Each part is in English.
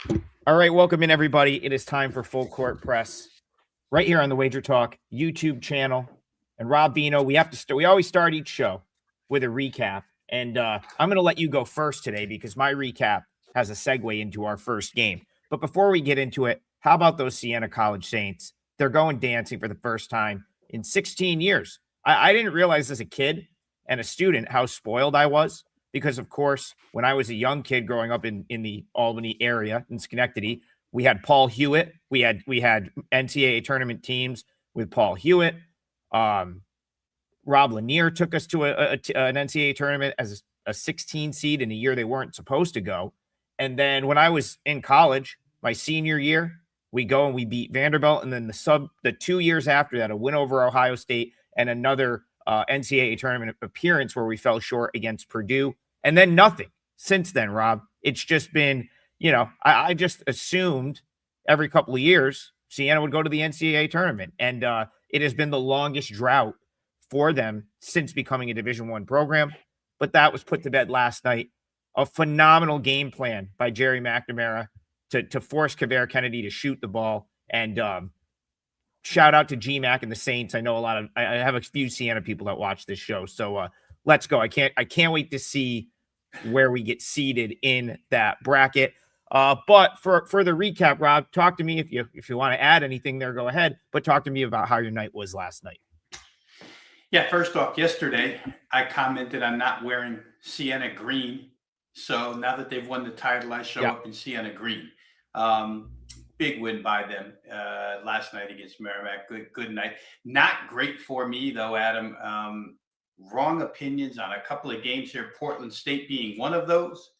All right, welcome in, everybody. It is time for Full Court Press right here on the WagerTalk YouTube channel. And Rob Vino, we always start each show with a recap. And I'm going to let you go first today because my recap has a segue into our first game. But before we get into it, how about those Sienna College Saints? They're going dancing for the first time in 16 years. I didn't realize as a kid and a student how spoiled I was because, of course, when I was a young kid growing up in the Albany area in Schenectady, we had Paul Hewitt. We had NCAA tournament teams with Paul Hewitt. Rob Lanier took us to an NCAA tournament as a 16 seed in a year they weren't supposed to go. And then when I was in college, my senior year, we go and we beat Vanderbilt. And then the 2 years after that, a win over Ohio State and another NCAA tournament appearance where we fell short against Purdue. And then nothing since then, Rob. It's just been, I just assumed every couple of years Sienna would go to the NCAA tournament. And it has been the longest drought for them since becoming a Division I program. But that was put to bed last night. A phenomenal game plan by Jerry McNamara to force Kavere Kennedy to shoot the ball. And shout out to GMAC and the Saints. I know I have a few Sienna people that watch this show. So let's go. I can't wait to see where we get seated in that bracket. But for the recap, Rob, talk to me if you want to add anything there, go ahead. But talk to me about how your night was last night. Yeah, first off, yesterday I commented on not wearing Sienna green. So now that they've won the title, I show up in Sienna green. Big win by them last night against Merrimack. Good night. Not great for me, though, Adam. Wrong opinions on a couple of games here. Portland State being one of those.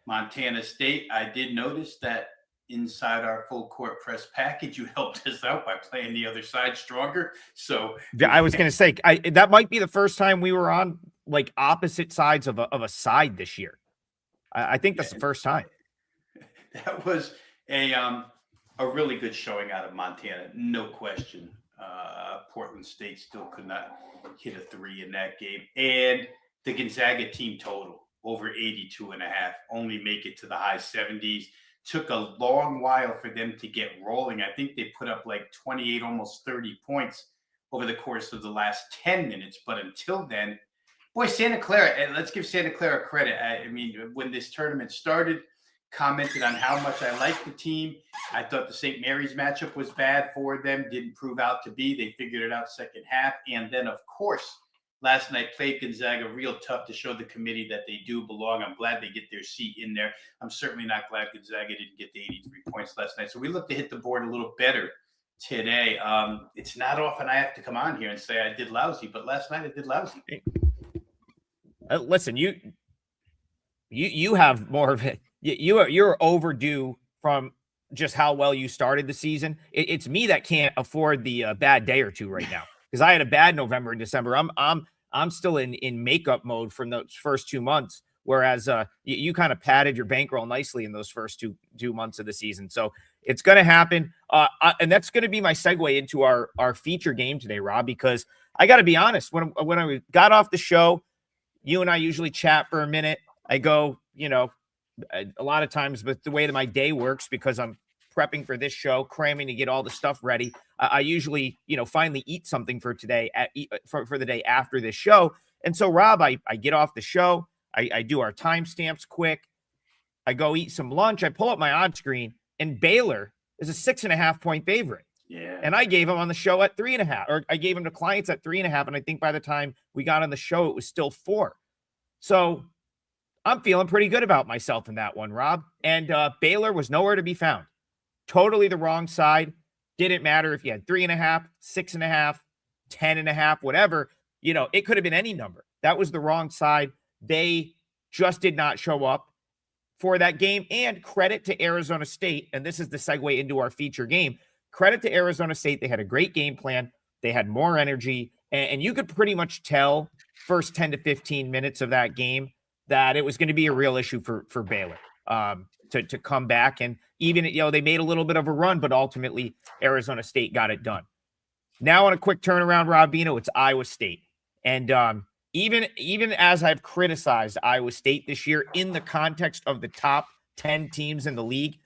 Montana State, I did notice that inside our full court press package, you helped us out by playing the other side stronger. So I was going to say, that might be the first time we were on like opposite sides of a side this year. I think that's the first time. That was a really good showing out of Montana, no question. Portland State still could not hit a three in that game. And the Gonzaga team total, over 82.5, only make it to the high 70s. Took a long while for them to get rolling. I think they put up like 28, almost 30 points over the course of the last 10 minutes. But until then, boy, Santa Clara, and let's give Santa Clara credit. I mean, when this tournament started, commented on how much I liked the team. I thought the St. Mary's matchup was bad for them. Didn't prove out to be. They figured it out second half. And then, of course, last night played Gonzaga real tough to show the committee that they do belong. I'm glad they get their seat in there. I'm certainly not glad Gonzaga didn't get the 83 points last night. So we look to hit the board a little better today. It's not often I have to come on here and say I did lousy, but last night I did lousy. Listen, you have more of it. You're overdue from just how well you started the season. It's me that can't afford the bad day or two right now because I had a bad November and December. I'm still in makeup mode from those first 2 months, whereas you kind of padded your bankroll nicely in those first two months of the season. So it's going to happen, and that's going to be my segue into our feature game today, Rob. Because I got to be honest, when I got off the show, you and I usually chat for a minute. I go, a lot of times, but the way that my day works, because I'm prepping for this show, cramming to get all the stuff ready, I usually, finally eat something for today for the day after this show. And so, Rob, I get off the show. I do our timestamps quick. I go eat some lunch. I pull up my odds screen, and Baylor is a 6.5 point favorite. Yeah. And I gave him on the show at 3.5, or I gave him to clients at 3.5. And I think by the time we got on the show, it was still 4. So I'm feeling pretty good about myself in that one, Rob. And Baylor was nowhere to be found. Totally the wrong side. Didn't matter if you had 3.5, 6.5, 10.5, whatever. It could have been any number. That was the wrong side. They just did not show up for that game. And credit to Arizona State. And this is the segue into our feature game. Credit to Arizona State. They had a great game plan. They had more energy. And you could pretty much tell first 10 to 15 minutes of that game that it was going to be a real issue for Baylor to come back. And even, they made a little bit of a run, but ultimately Arizona State got it done. Now on a quick turnaround, Rob Vino, it's Iowa State. And even as I've criticized Iowa State this year in the context of the top 10 teams in the league,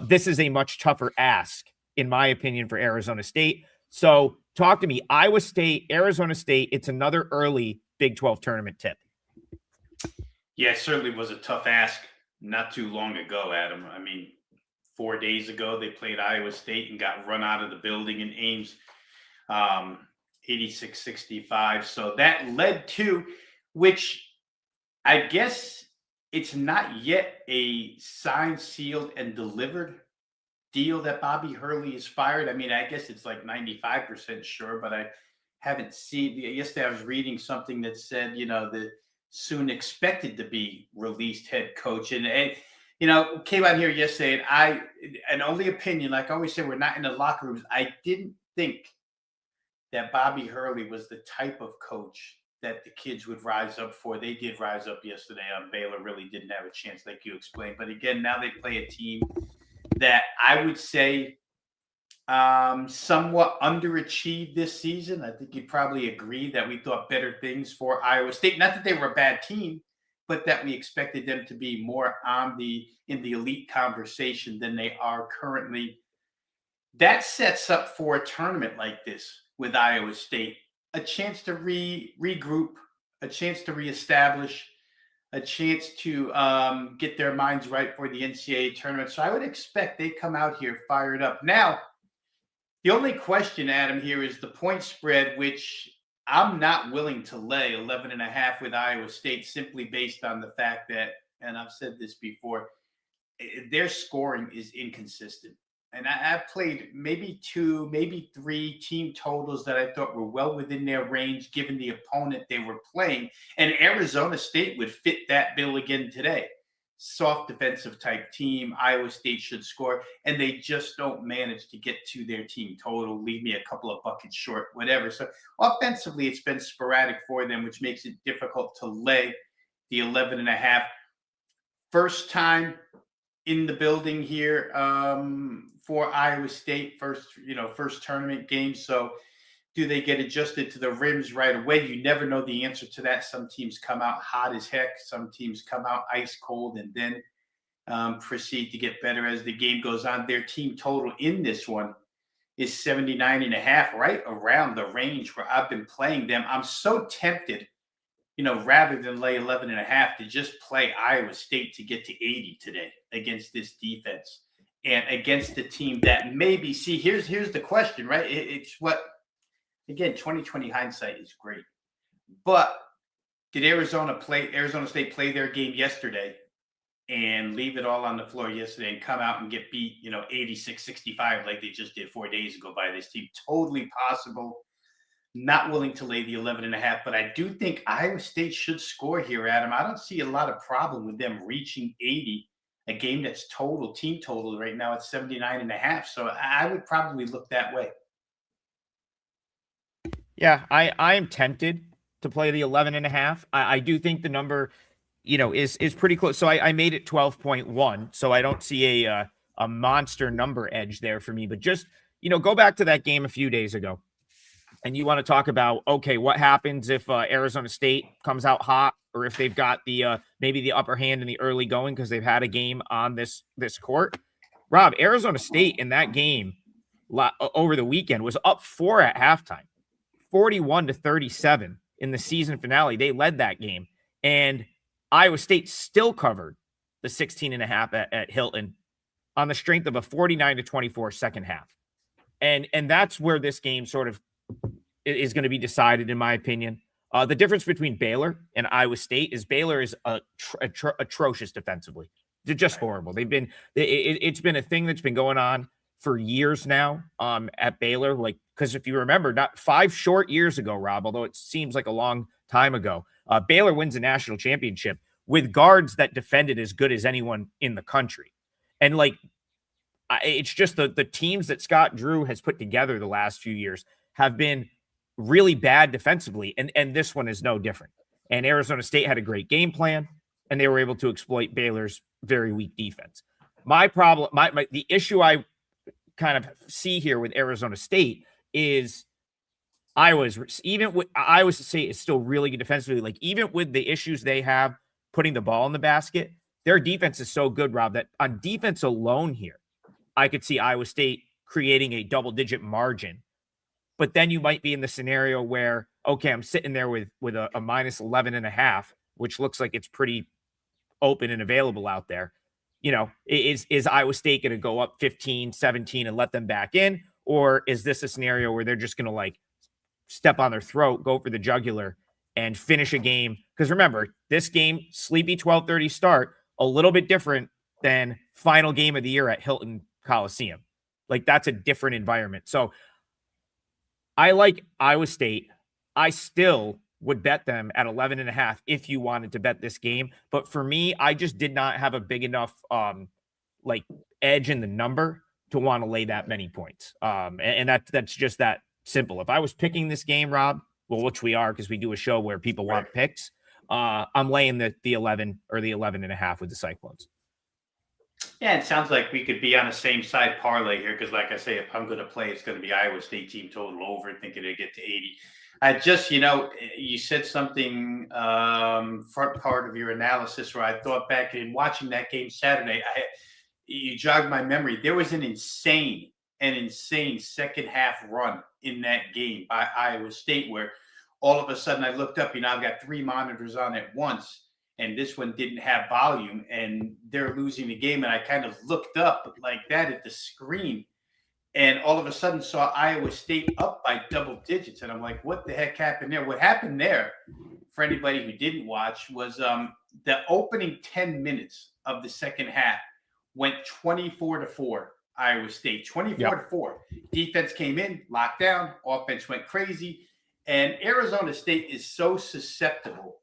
This is a much tougher ask, in my opinion, for Arizona State. So talk to me. Iowa State, Arizona State, it's another early Big 12 tournament tip. Yeah, it certainly was a tough ask not too long ago, Adam. I mean, 4 days ago, they played Iowa State and got run out of the building in Ames, 86-65. So that led to, which I guess it's not yet a signed, sealed, and delivered deal that Bobby Hurley is fired. I mean, I guess it's like 95% sure, but I haven't seen. Yesterday, I was reading something that said, the soon expected to be released head coach, and came out here yesterday, and an only opinion, like I always say, we're not in the locker rooms. I didn't think that Bobby Hurley was the type of coach that the kids would rise up for. They did rise up yesterday on Baylor, really didn't have a chance, like you explained. But again, now they play a team that I would say somewhat underachieved this season. I think you'd probably agree that we thought better things for Iowa State. Not that they were a bad team, but that we expected them to be more in the elite conversation than they are currently. That sets up for a tournament like this with Iowa State, a chance to regroup, a chance to reestablish, a chance to get their minds right for the NCAA tournament. So I would expect they come out here fired up. Now, the only question, Adam, here is the point spread, which I'm not willing to lay 11.5 with Iowa State, simply based on the fact that, and I've said this before, their scoring is inconsistent. And I've played maybe 2, maybe 3 team totals that I thought were well within their range, given the opponent they were playing. And Arizona State would fit that bill again today. Soft defensive type team. Iowa State should score, and they just don't manage to get to their team total, leave me a couple of buckets short, whatever. So offensively, it's been sporadic for them, which makes it difficult to lay the 11.5. First time in the building here for Iowa State, first tournament game. So do they get adjusted to the rims right away? You never know the answer to that. Some teams come out hot as heck. Some teams come out ice cold and then proceed to get better as the game goes on. Their team total in this one is 79.5, right around the range where I've been playing them. I'm so tempted, rather than lay 11.5, to just play Iowa State to get to 80 today against this defense and against the team that maybe, see, here's the question, right? It's what, again, 2020 hindsight is great. But did Arizona State play their game yesterday and leave it all on the floor yesterday and come out and get beat, 86-65 like they just did 4 days ago by this team? Totally possible. Not willing to lay the 11.5, but I do think Iowa State should score here, Adam. I don't see a lot of problem with them reaching 80, a game that's team total right now at 79.5. So I would probably look that way. Yeah, I am tempted to play the 11.5. I do think the number, is pretty close. So I made it 12.1. So I don't see a monster number edge there for me. But just, go back to that game a few days ago. And you want to talk about, okay, what happens if Arizona State comes out hot, or if they've got the maybe the upper hand in the early going because they've had a game on this court. Rob, Arizona State in that game over the weekend was up 4 at halftime, 41-37 in the season finale. They led that game, and Iowa State still covered the 16.5 at Hilton on the strength of a 49-24 second half. And that's where this game sort of is going to be decided, in my opinion. The difference between Baylor and Iowa State is Baylor is atrocious defensively. They're just horrible. It's been a thing that's been going on for years now at Baylor. Like, because if you remember, not 5 short years ago, Rob, although it seems like a long time ago, Baylor wins a national championship with guards that defended as good as anyone in the country. And it's just the teams that Scott Drew has put together the last few years have been really bad defensively, and this one is no different. And Arizona State had a great game plan, and they were able to exploit Baylor's very weak defense. My problem, the issue I kind of see here with Arizona State is Iowa State is still really good defensively. Like, even with the issues they have putting the ball in the basket, their defense is so good, Rob, that on defense alone here, I could see Iowa State creating a double-digit margin. But then you might be in the scenario where, okay, I'm sitting there with a minus 11.5, which looks like it's pretty open and available out there. Is Iowa State going to go up 15, 17 and let them back in? Or is this a scenario where they're just going to step on their throat, go for the jugular and finish a game? Because remember, this game, sleepy 12:30 start, a little bit different than final game of the year at Hilton Coliseum. That's a different environment. So I like Iowa State. I still would bet them at 11.5 if you wanted to bet this game. But for me, I just did not have a big enough edge in the number to want to lay that many points. And that's just that simple. If I was picking this game, Rob, well, which we are because we do a show where people want picks, I'm laying the 11 or the 11.5 with the Cyclones. Yeah, it sounds like we could be on the same side parlay here because, like I say, if I'm going to play, it's going to be Iowa State team total over, thinking they get to 80. You said something front part of your analysis where I thought back in watching that game Saturday. You jogged my memory. There was an insane second half run in that game by Iowa State where all of a sudden I looked up. I've got 3 monitors on at once. And this one didn't have volume, and they're losing the game. And I kind of looked up like that at the screen, and all of a sudden saw Iowa State up by double digits. And I'm like, what the heck happened there? What happened there, for anybody who didn't watch, was the opening 10 minutes of the second half went 24-4, Iowa State, 24-4. Defense came in, locked down, offense went crazy. And Arizona State is so susceptible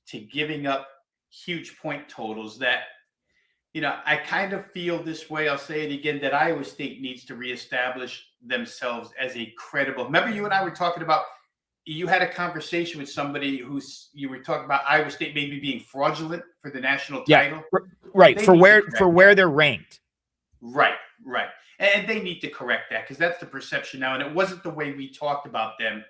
to giving up huge point totals that, I kind of feel this way. I'll say it again, that Iowa State needs to reestablish themselves as a credible. Remember you and I were talking about, you had a conversation with somebody you were talking about Iowa State maybe being fraudulent for the national title. Right. For where they're ranked. Right. And they need to correct that because that's the perception now. And it wasn't the way we talked about them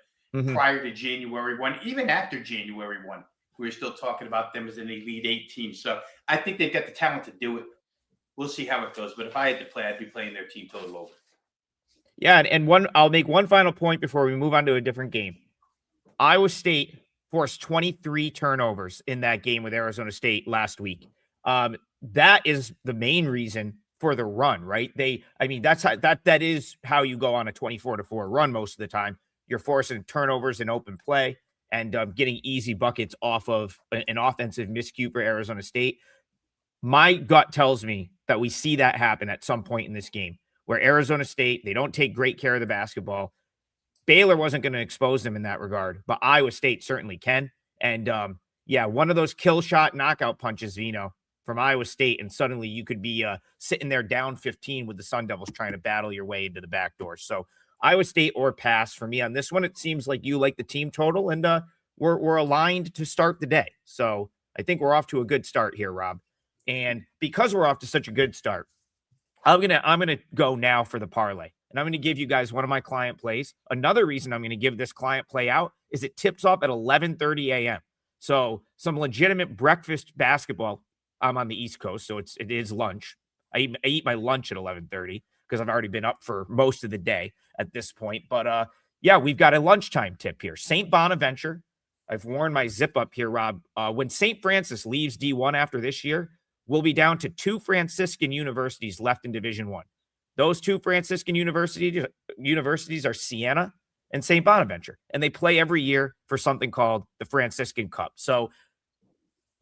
prior to January 1, even after January 1. We were still talking about them as an Elite 8 team. So I think they've got the talent to do it. We'll see how it goes. But if I had to play, I'd be playing their team total over. Yeah, and I'll make one final point before we move on to a different game. Iowa State forced 23 turnovers in that game with Arizona State last week. That is the main reason for the run, right? That is how you go on a 24-4 run most of the time. You're forcing turnovers in open play and getting easy buckets off of an offensive miscue for Arizona State. My gut tells me that we see that happen at some point in this game where Arizona State, they don't take great care of the basketball. Baylor wasn't going to expose them in that regard, but Iowa State certainly can. And one of those kill shot knockout punches, from Iowa State, and suddenly you could be sitting there down 15 with the Sun Devils trying to battle your way into the back door. So Iowa State or pass for me on this one. It seems like you like the team total, and we're aligned to start the day. So I think we're off to a good start here, Rob. And because we're off to such a good start, I'm gonna go now for the parlay, and I'm gonna give you guys one of my client plays. Another reason I'm gonna give this client play out is it tips off at 11:30 a.m. So some legitimate breakfast basketball. I'm on the East Coast, so it is lunch. I eat my lunch at 11:30 because I've already been up for most of the day at this point. But we've got a lunchtime tip here. St. Bonaventure. I've worn my zip up here, Rob. When St. Francis leaves D1 after this year, we'll be down to 2 Franciscan universities left in Division I. Those 2 Franciscan universities are Sienna and St. Bonaventure, and they play every year for something called the Franciscan Cup. So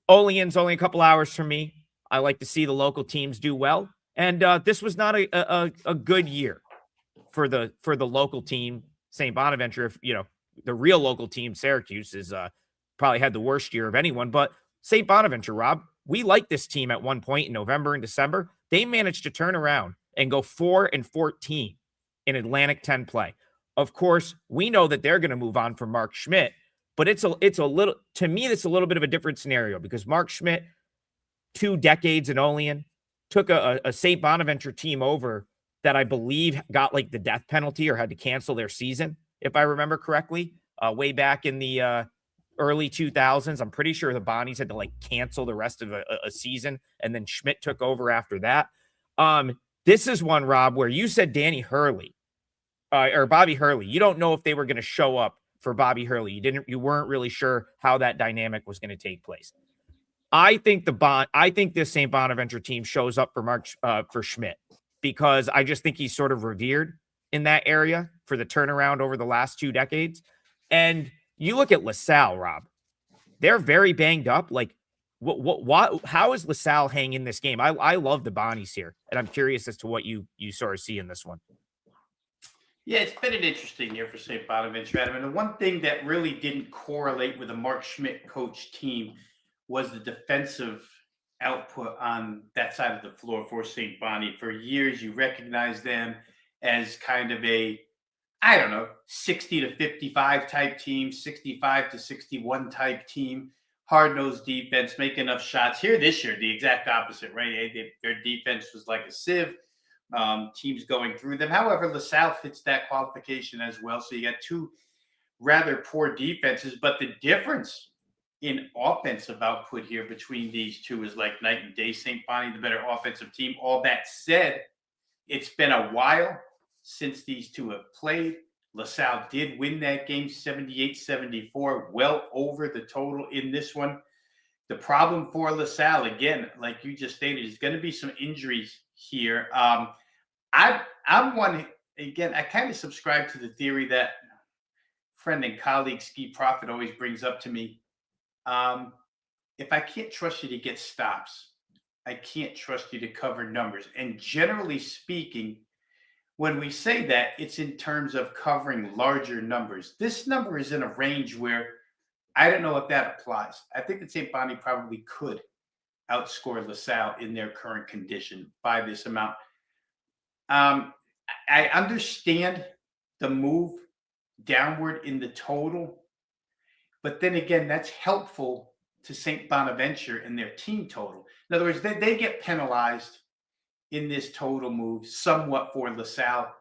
Olean's only a couple hours from me. I like to see the local teams do well, and this was not a good year for the local team, St. Bonaventure. If the real local team, Syracuse, is probably had the worst year of anyone. But St. Bonaventure, Rob, we liked this team at one point in November and December. They managed to turn around and go 4-14 in Atlantic 10 play. Of course, we know that they're going to move on from Mark Schmidt, but it's a little, to me, it's a little bit of a different scenario because Mark Schmidt, 2 decades in Olean, took a St. Bonaventure team over that I believe got like the death penalty or had to cancel their season, if I remember correctly, way back in the early 2000s. I'm pretty sure the Bonnies had to like cancel the rest of a season, and then Schmidt took over after that. This is one, Rob, where you said Danny Hurley or Bobby Hurley. You don't know if they were going to show up for Bobby Hurley. You weren't really sure how that dynamic was going to take place. I think this St. Bonaventure team shows up for Schmidt, because I just think he's sort of revered in that area for the turnaround over the last 2 decades. And you look at LaSalle, Rob, they're very banged up. Like, how is LaSalle hanging in this game? I love the Bonnies here, and I'm curious as to what you sort of see in this one. Yeah, it's been an interesting year for St. Bonaventure, Adam. And the one thing that really didn't correlate with a Mark Schmidt coach team was the defensive output on that side of the floor for St. Bonnie. For years, you recognize them as kind of a, 60 to 55 type team, 65 to 61 type team, hard-nosed defense, make enough shots. Here this year, the exact opposite, right? Their defense was like a sieve. Teams going through them. However, LaSalle fits that qualification as well. So you got 2 rather poor defenses, but the difference in offensive output here between these 2 is like night and day. St. Bonnie, the better offensive team. All that said, it's been a while since these 2 have played. LaSalle did win that game 78-74, well over the total in this one. The problem for LaSalle, again, like you just stated, is going to be some injuries here. I'm one, again, I kind of subscribe to the theory that friend and colleague Ski Prophet always brings up to me. If I can't trust you to get stops, I can't trust you to cover numbers. And generally speaking, when we say that, it's in terms of covering larger numbers. This number is in a range where I don't know if that applies. I think that St. Bonnie probably could outscore LaSalle in their current condition by this amount. I understand the move downward in the total, but then again, that's helpful to St. Bonaventure and their team total. In other words, they get penalized in this total move somewhat for LaSalle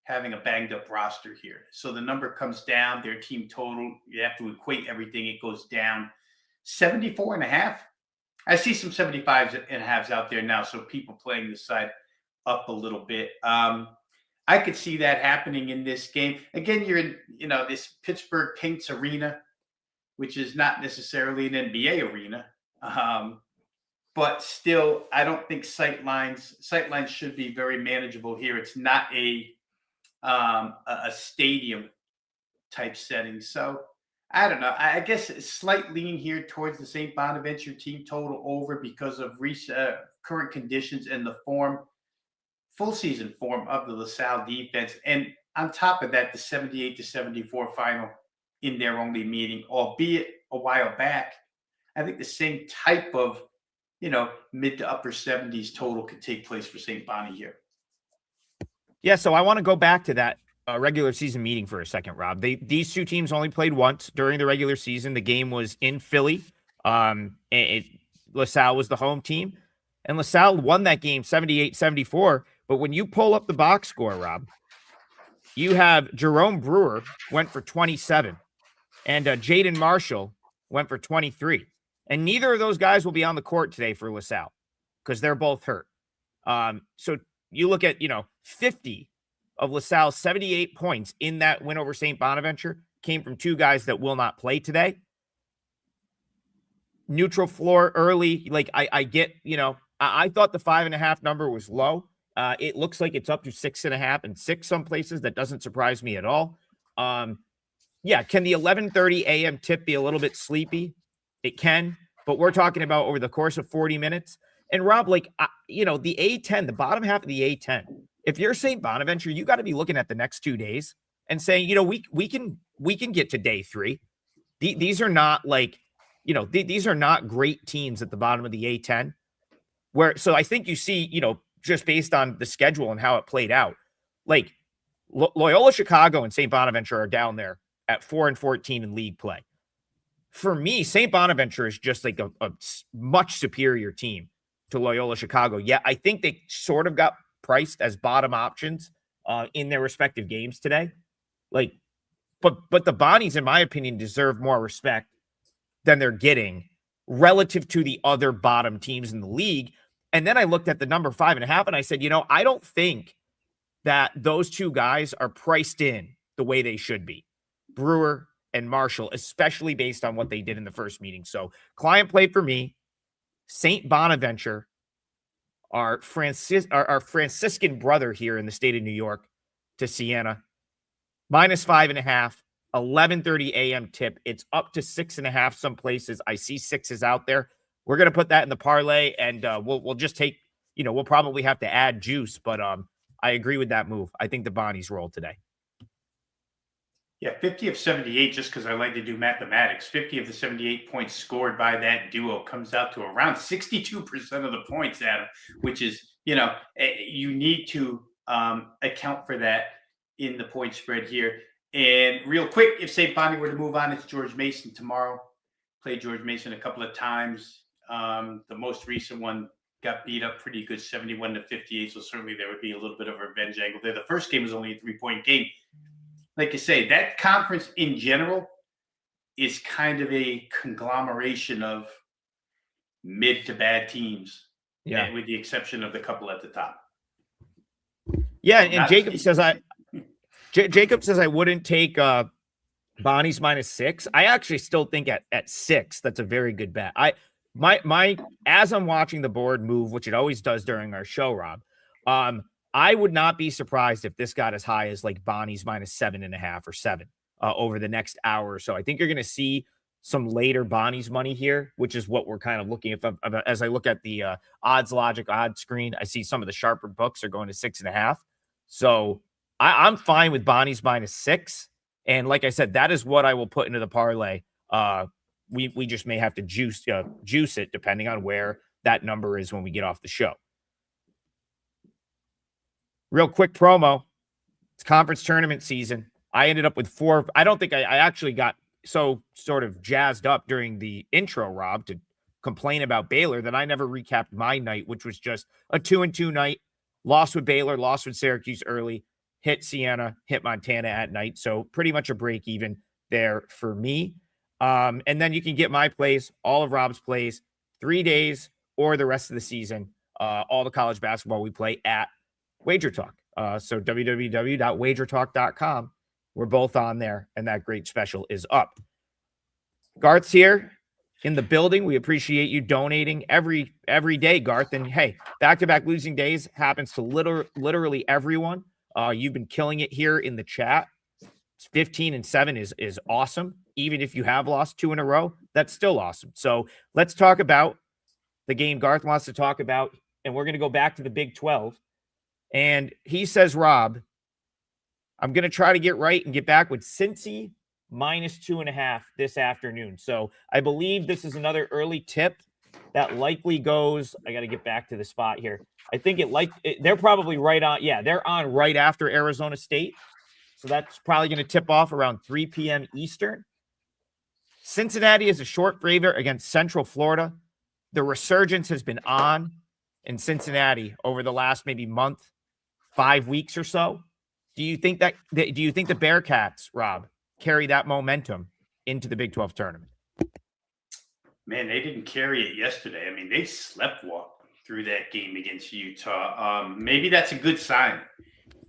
having a banged up roster here. So the number comes down, their team total, you have to equate everything, it goes down 74.5. I see some 75s and halves out there now, so people playing this side up a little bit. I could see that happening in this game. Again, you're in, this Pittsburgh Paints Arena, which is not necessarily an NBA arena. But still, I don't think sight lines should be very manageable here. It's not a stadium type setting. So I don't know. I guess a slight lean here towards the St. Bonaventure team total over because of current conditions and the full season form of the LaSalle defense. And on top of that, the 78-74 final in their only meeting, albeit a while back. I think the same type of, mid to upper 70s total could take place for St. Bonnie here. Yeah, so I want to go back to that regular season meeting for a second, Rob. These 2 teams only played once during the regular season. The game was in Philly. LaSalle was the home team, and LaSalle won that game 78-74. But when you pull up the box score, Rob, you have Jerome Brewer went for 27, and Jaden Marshall went for 23. And neither of those guys will be on the court today for LaSalle because they're both hurt. So you look at, 50 of LaSalle's 78 points in that win over St. Bonaventure came from 2 guys that will not play today. Neutral floor early. Like I get, I thought the 5.5 number was low. It looks like it's up to 6.5 and 6 some places. That doesn't surprise me at all. Yeah. Can the 11:30 a.m. tip be a little bit sleepy? It can, but we're talking about over the course of 40 minutes. And Rob, the A10, the bottom half of the A10, if you're St. Bonaventure, you got to be looking at the next 2 days and saying, we can get to day 3. These are not these are not great teams at the bottom of the A10 so I think you see, just based on the schedule and how it played out, like Loyola Chicago and St. Bonaventure are down there at 4-14 in league play. For me, St. Bonaventure is just like a much superior team to Loyola Chicago. Yeah, I think they sort of got priced as bottom options in their respective games today. But the Bonnies, in my opinion, deserve more respect than they're getting relative to the other bottom teams in the league. And then I looked at the number 5.5 and I said, I don't think that those two guys are priced in the way they should be. Brewer and Marshall, especially based on what they did in the first meeting. So client play for me, St. Bonaventure, our Franciscan brother here in the state of New York, to Sienna, -5.5, 11:30 a.m. tip. It's up to 6.5 some places. I see 6s out there. We're going to put that in the parlay, and we'll just take, we'll probably have to add juice, but I agree with that move. I think the Bonnies roll today. Yeah, 50 of 78, just because I like to do mathematics. 50 of the 78 points scored by that duo comes out to around 62% of the points, Adam, which is, you need to account for that in the point spread here. And real quick, if St. Bonnie were to move on, it's George Mason tomorrow. Played George Mason a couple of times. The most recent one got beat up pretty good, 71-58. So certainly there would be a little bit of a revenge angle there. The first game was only a 3-point game. Like I say, that conference in general is kind of a conglomeration of mid to bad teams, with the exception of the couple at the top. Yeah, and Jacob says I wouldn't take Bonnie's -6. I actually still think at 6 that's a very good bet. As I'm watching the board move, which it always does during our show, Rob, I would not be surprised if this got as high as like Bonnie's -7.5 or 7 over the next hour or so. I think you're going to see some later Bonnie's money here, which is what we're kind of looking at. As I look at the odds logic odds screen, I see some of the sharper books are going to 6.5. So I'm fine with Bonnie's -6. And like I said, that is what I will put into the parlay. We just may have to juice it depending on where that number is when we get off the show. Real quick promo. It's conference tournament season. I ended up with 4. I don't think I actually got so sort of jazzed up during the intro, Rob, to complain about Baylor that I never recapped my night, which was just a 2-2 night. Lost with Baylor, lost with Syracuse early, hit Sienna, hit Montana at night. So pretty much a break even there for me. And then you can get my plays, all of Rob's plays, 3 days or the rest of the season, all the college basketball we play at WagerTalk. So www.wagertalk.com. We're both on there, and that great special is up. Garth's here in the building. We appreciate you donating every day, Garth. And hey, back-to-back losing days happens to literally everyone. You've been killing it here in the chat. 15-7 is awesome. Even if you have lost 2 in a row, that's still awesome. So let's talk about the game Garth wants to talk about, and we're going to go back to the Big 12. And he says, Rob, I'm going to try to get right and get back with Cincy -2.5 this afternoon. So I believe this is another early tip that likely goes. I got to get back to the spot here. I think they're probably right on. Yeah, they're on right after Arizona State. So that's probably going to tip off around 3 p.m. Eastern. Cincinnati is a short favorite against Central Florida. The resurgence has been on in Cincinnati over the last maybe month, 5 weeks or so. Do you think the Bearcats, Rob, carry that momentum into the Big 12 tournament? Man, they didn't carry it yesterday. I mean, they sleptwalked through that game against Utah. Maybe that's a good sign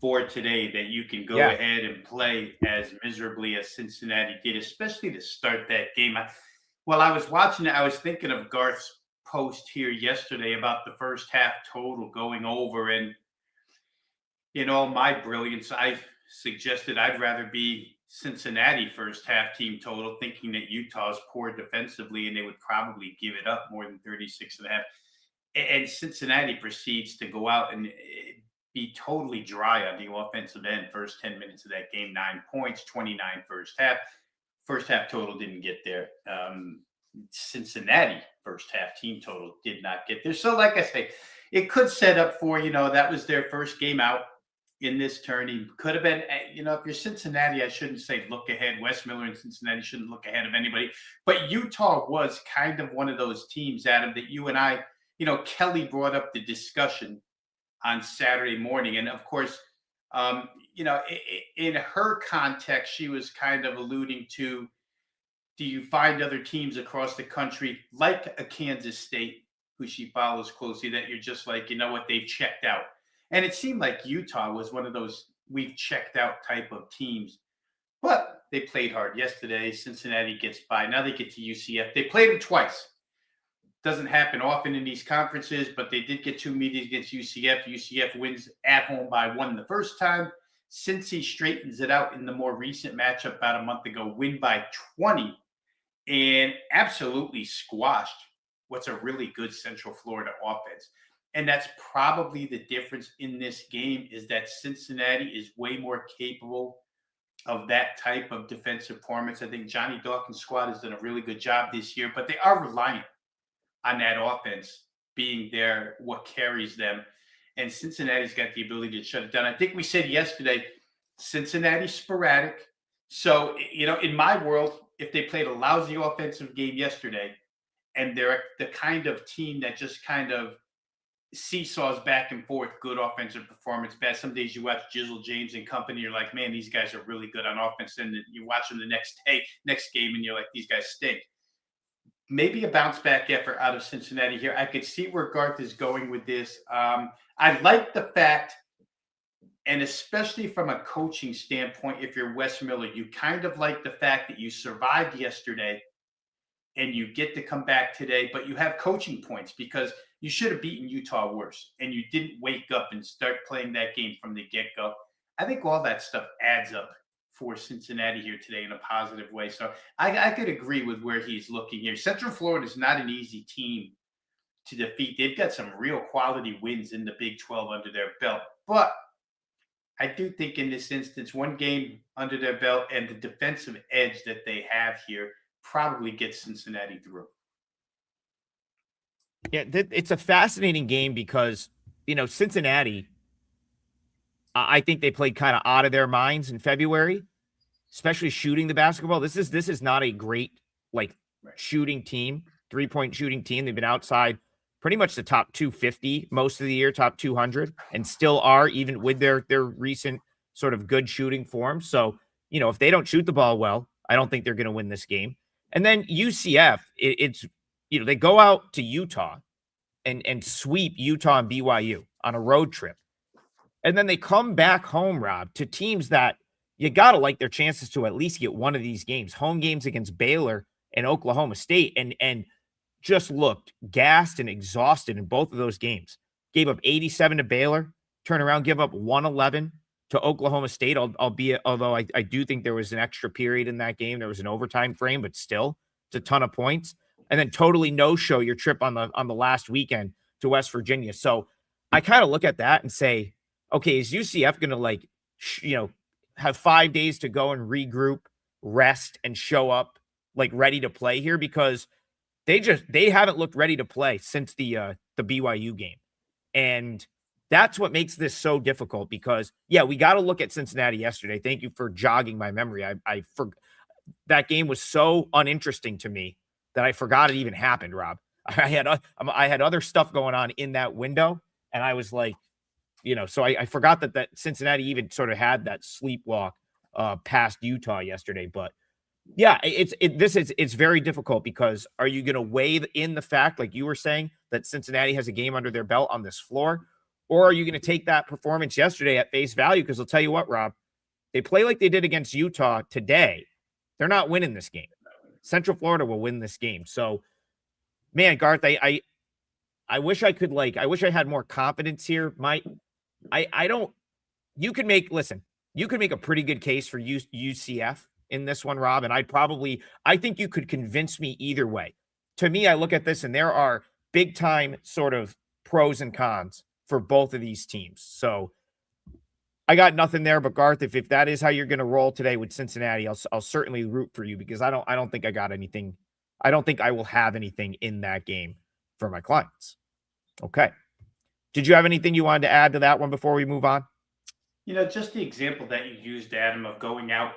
for today that you can go ahead and play as miserably as Cincinnati did, especially to start that game. While I was watching it, I was thinking of Garth's post here yesterday about the first half total going over. And in all my brilliance, I suggested I'd rather be Cincinnati first half team total, thinking that Utah's poor defensively and they would probably give it up more than 36.5. And Cincinnati proceeds to go out and be totally dry on the offensive end. First 10 minutes of that game, 9 points, 29 first half. First half total didn't get there. Cincinnati first half team total did not get there. So like I say, it could set up for, that was their first game out in this tourney. Could have been, if you're Cincinnati, I shouldn't say look ahead. Wes Miller and Cincinnati shouldn't look ahead of anybody. But Utah was kind of one of those teams, Adam, that you and I, Kelly brought up the discussion on Saturday morning. And of course, in her context, she was kind of alluding to do you find other teams across the country, like a Kansas State, who she follows closely, that you're just like, you know what, they've checked out? And it seemed like Utah was one of those we've checked out type of teams. But they played hard yesterday. Cincinnati gets by. Now they get to UCF. They played them twice. Doesn't happen often in these conferences, but they did get 2 meetings against UCF. UCF wins at home by 1 the first time. Cincy straightens it out in the more recent matchup about a month ago, win by 20, and absolutely squashed what's a really good Central Florida offense. And that's probably the difference in this game, is that Cincinnati is way more capable of that type of defensive performance. I think Johnny Dawkins' squad has done a really good job this year, but they are reliant on that offense being there, what carries them. And Cincinnati's got the ability to shut it down. I think we said yesterday, Cincinnati's sporadic. So, in my world, if they played a lousy offensive game yesterday and they're the kind of team that just kind of seesaws back and forth, good offensive performance, bad. Some days you watch Jizzle James and company, you're like, man, these guys are really good on offense. And you watch them the next game, and you're like, these guys stink. Maybe a bounce back effort out of Cincinnati here. I could see where Garth is going with this. I like the fact, and especially from a coaching standpoint, if you're Wes Miller, you kind of like the fact that you survived yesterday and you get to come back today, but you have coaching points because you should have beaten Utah worse, and you didn't wake up and start playing that game from the get-go. I think all that stuff adds up for Cincinnati here today in a positive way. So I could agree with where he's looking here. Central Florida is not an easy team to defeat. They've got some real quality wins in the Big 12 under their belt. But I do think in this instance, one game under their belt and the defensive edge that they have here probably gets Cincinnati through. Yeah, it's a fascinating game because, Cincinnati, I think they played kind of out of their minds in February, especially shooting the basketball. This is not a great shooting team, 3-point shooting team. They've been outside pretty much the top 250 most of the year, top 200, and still are, even with their recent sort of good shooting form. So, if they don't shoot the ball well, I don't think they're going to win this game. And then UCF, it's they go out to Utah and sweep Utah and BYU on a road trip. And then they come back home, Rob, to teams that you got to like their chances to at least get one of these games. Home games against Baylor and Oklahoma State, and just looked gassed and exhausted in both of those games. Gave up 87 to Baylor, turn around, give up 111 to Oklahoma State, although I do think there was an extra period in that game. There was an overtime frame, but still, it's a ton of points. And then totally no-show your trip on the last weekend to West Virginia. So I kind of look at that and say, okay, is UCF going to have 5 days to go and regroup, rest, and show up ready to play here? Because they haven't looked ready to play since the BYU game. And that's what makes this so difficult because, we got to look at Cincinnati yesterday. Thank you for jogging my memory. That game was so uninteresting to me that I forgot it even happened, Rob. I had other stuff going on in that window, and I was like, so I forgot that Cincinnati even sort of had that sleepwalk past Utah yesterday. But it's very difficult because are you going to weigh in the fact, like you were saying, that Cincinnati has a game under their belt on this floor, or are you going to take that performance yesterday at face value? Because I'll tell you what, Rob, they play like they did against Utah today. They're not winning this game. Central Florida will win this game. So, man, Garth, I wish I could I wish I had more confidence here. You could make a pretty good case for UCF in this one, Rob, and I think you could convince me either way. To me, I look at this and there are big time sort of pros and cons for both of these teams. So I got nothing there, but Garth, if that is how you're going to roll today with Cincinnati, I'll certainly root for you because I don't think I got anything. I don't think I will have anything in that game for my clients. Okay. Did you have anything you wanted to add to that one before we move on? Just the example that you used, Adam, of going out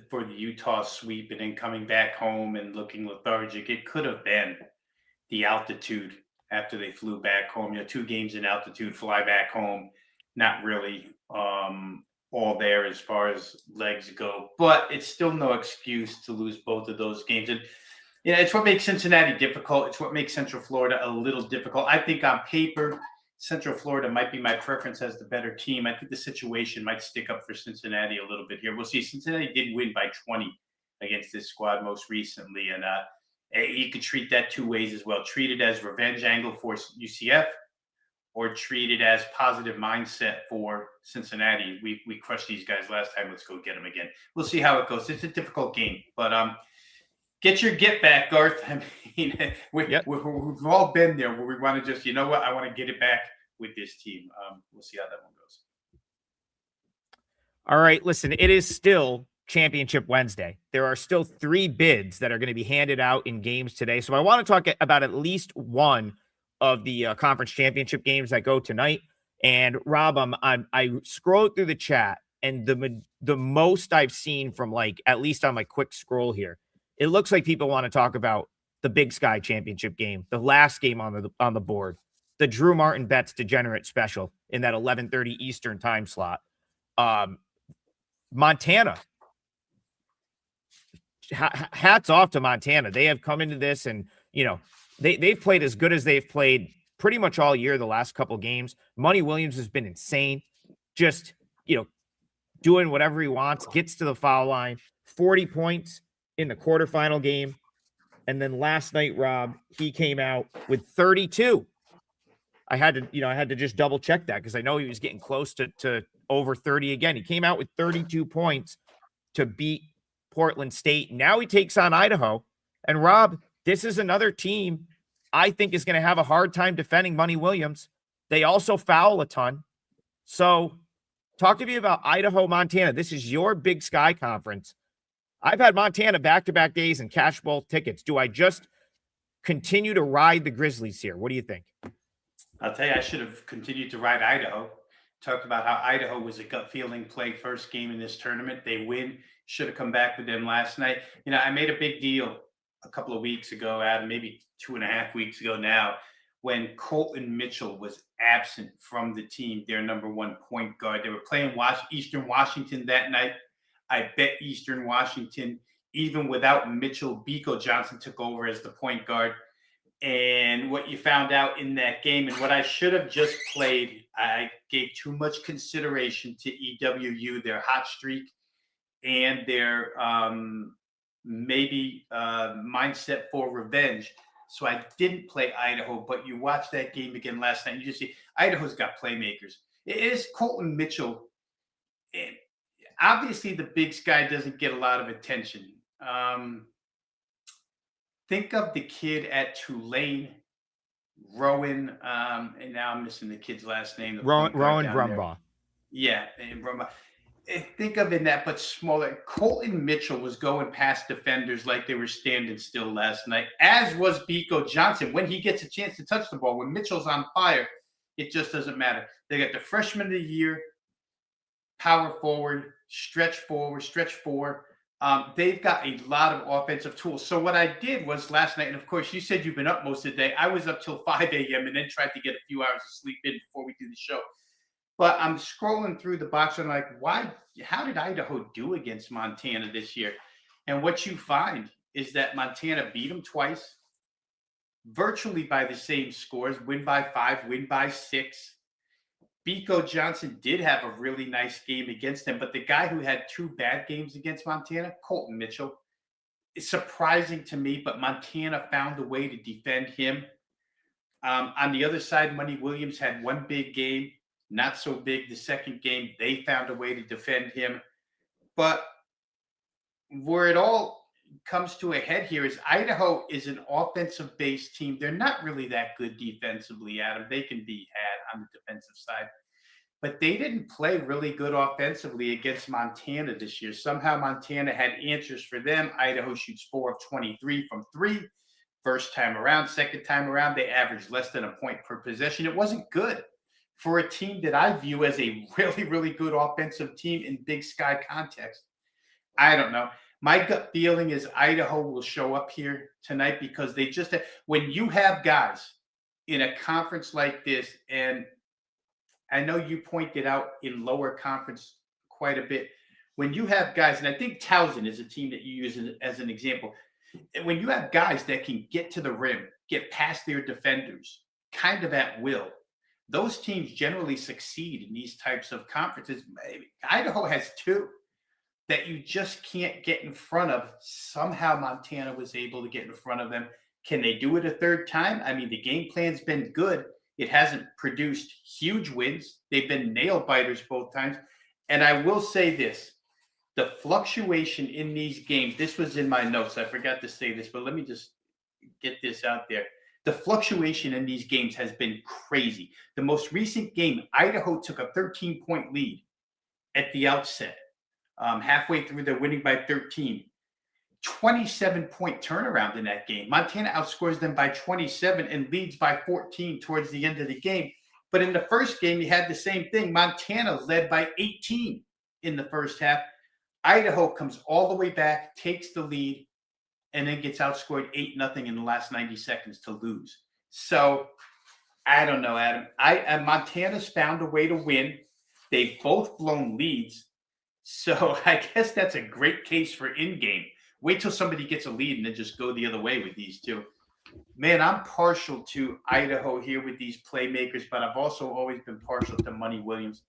for the Utah sweep and then coming back home and looking lethargic. It could have been the altitude after they flew back home. 2 games in altitude, fly back home, not really all there as far as legs go, but it's still no excuse to lose both of those games. And it's what makes Cincinnati difficult. It's what makes Central Florida a little difficult. I think on paper, Central Florida might be my preference as the better team. I think the situation might stick up for Cincinnati a little bit here. We'll see. Cincinnati did win by 20 against this squad most recently, and you could treat that two ways as well. Treat it as revenge angle for UCF, or treat it as positive mindset for Cincinnati. We crushed these guys last time. Let's go get them again. We'll see how it goes. It's a difficult game, but get your get back, Garth. I mean, we've all been there where we want to just, you know what, I want to get it back with this team. We'll see how that one goes. All right, listen, it is still Championship Wednesday. There are still 3 bids that are going to be handed out in games today. So I want to talk about at least one of the conference championship games that go tonight. And Rob, I scrolled through the chat, and the most I've seen from, like, at least on my quick scroll here, it looks like people want to talk about the Big Sky Championship game, the last game on the board, the Drew Martin Bets Degenerate Special in that 11:30 Eastern time slot. Montana. Hats off to Montana. They have come into this, and they've played as good as they've played pretty much all year. The last couple games, Money Williams has been insane. Just doing whatever he wants. Gets to the foul line. 40 points in the quarterfinal game. And then last night, Rob, he came out with 32. I had to just double check that because I know he was getting close to over 30 again. He came out with 32 points to beat Portland State. Now he takes on Idaho. And Rob, this is another team I think is going to have a hard time defending Money Williams. They also foul a ton. So talk to me about Idaho, Montana. This is your Big Sky Conference. I've had Montana back-to-back days and cash bowl tickets. Do I just continue to ride the Grizzlies here? What do you think? I'll tell you, I should have continued to ride Idaho. Talked about how Idaho was a gut feeling play first game in this tournament. They win. Should have come back with them last night. I made a big deal a couple of weeks ago, Adam, maybe 2.5 weeks ago now, when Colton Mitchell was absent from the team, their number 1 point guard. They were playing Eastern Washington that night. I bet Eastern Washington, even without Mitchell, Biko Johnson took over as the point guard. And what you found out in that game, and what I should have just played, I gave too much consideration to EWU, their hot streak, and their mindset for revenge. So I didn't play Idaho, but you watch that game again last night, and you just see Idaho's got playmakers. It is Colton Mitchell. And obviously, the Big Sky doesn't get a lot of attention. Think of the kid at Tulane, Rowan, and now I'm missing the kid's last name. Rowan Brumbaugh. Yeah, and Brumbaugh. Think of in that, but smaller. Colton Mitchell was going past defenders like they were standing still last night, as was Biko Johnson. When he gets a chance to touch the ball, when Mitchell's on fire, it just doesn't matter. They got the freshman of the year, power forward, stretch forward, stretch four. They've got a lot of offensive tools. So what I did was last night, and of course you said you've been up most of the day. I was up till 5 a.m. and then tried to get a few hours of sleep in before we do the show. But I'm scrolling through the box and I'm like, how did Idaho do against Montana this year? And what you find is that Montana beat them twice, virtually by the same scores, win by 5, win by 6. Biko Johnson did have a really nice game against them, but the guy who had 2 bad games against Montana, Colton Mitchell, is surprising to me, but Montana found a way to defend him. On the other side, Money Williams had 1 big game, not so big the second game. They found a way to defend him. But where it all comes to a head here is Idaho is an offensive-based team. They're not really that good defensively, Adam. They can be had on the defensive side. But they didn't play really good offensively against Montana this year. Somehow Montana had answers for them. Idaho shoots 4 of 23 from 3. First time around. Second time around, they averaged less than a point per possession. It wasn't good for a team that I view as a really, really good offensive team in Big Sky context. I don't know. My gut feeling is Idaho will show up here tonight because they just – when you have guys in a conference like this, and I know you pointed out in lower conference quite a bit. When you have guys, and I think Towson is a team that you use as an example. When you have guys that can get to the rim, get past their defenders, kind of at will, those teams generally succeed in these types of conferences. Idaho has two that you just can't get in front of. Somehow Montana was able to get in front of them. Can they do it a third time? I mean, the game plan's been good. It hasn't produced huge wins. They've been nail biters both times. And I will say this, the fluctuation in these games, this was in my notes. I forgot to say this, but let me just get this out there. The fluctuation in these games has been crazy. The most recent game, Idaho took a 13-point lead at the outset. Halfway through, they're winning by 13. 27-point turnaround in that game. Montana outscores them by 27 and leads by 14 towards the end of the game. But in the first game, you had the same thing. Montana led by 18 in the first half. Idaho comes all the way back, takes the lead, and then gets outscored 8-0 in the last 90 seconds to lose. So I don't know, Adam. Montana's found a way to win. They've both blown leads. So I guess that's a great case for in-game. Wait till somebody gets a lead and then just go the other way with these two. Man, I'm partial to Idaho here with these playmakers, but I've also always been partial to Money Williams.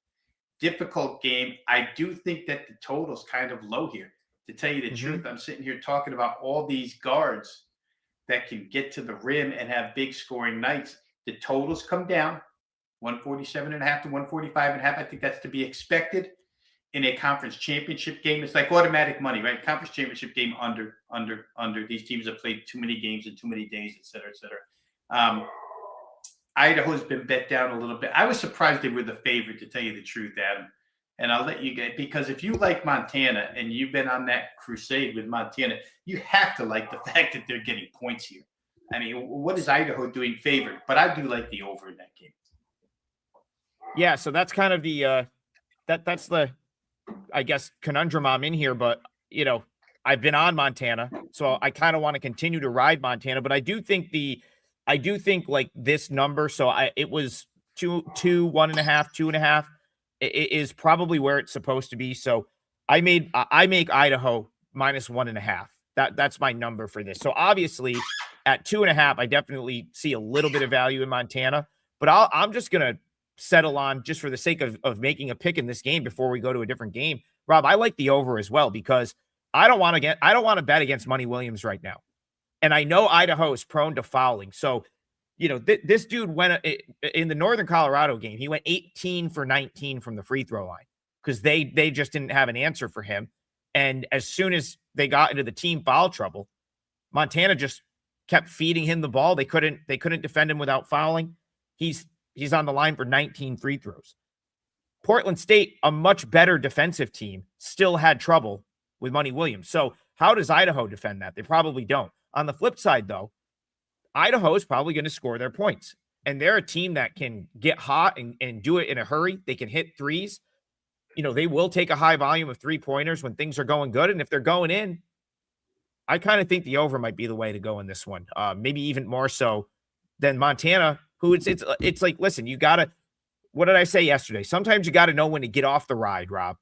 Difficult game. I do think that the total's kind of low here. To tell you the truth, I'm sitting here talking about all these guards that can get to the rim and have big scoring nights. The totals come down, 147.5 to 145.5. I think that's to be expected in a conference championship game. It's like automatic money, right? Conference championship game under. These teams have played too many games in too many days, et cetera, et cetera. Idaho's been bet down a little bit. I was surprised they were the favorite, to tell you the truth, Adam. And I'll let you get, because if you like Montana and you've been on that crusade with Montana, you have to like the fact that they're getting points here. I mean, what is Idaho doing favored? But I do like the over in that game. Yeah, so that's kind of the that's the, I guess, conundrum I'm in here. But I've been on Montana, so I kind of want to continue to ride Montana. But I do think like this number. So it was 1.5, 2.5. It is probably where it's supposed to be. So I make Idaho -1.5. That's my number for this. So obviously at 2.5, I definitely see a little bit of value in Montana. But I'm just gonna settle on, just for the sake of making a pick in this game before we go to a different game. Rob, I like the over as well, because I don't want to bet against Money Williams right now. And I know Idaho is prone to fouling. So, this dude went in the Northern Colorado game. He went 18 for 19 from the free throw line because they just didn't have an answer for him. And as soon as they got into the team foul trouble, Montana just kept feeding him the ball. They couldn't defend him without fouling. He's on the line for 19 free throws. Portland State, a much better defensive team, still had trouble with Money Williams. So how does Idaho defend that? They probably don't. On the flip side, though, Idaho is probably going to score their points. And they're a team that can get hot and do it in a hurry. They can hit threes. They will take a high volume of three-pointers when things are going good. And if they're going in, I kind of think the over might be the way to go in this one. Maybe even more so than Montana, who it's like, listen, you got to, what did I say yesterday? Sometimes you got to know when to get off the ride, Rob.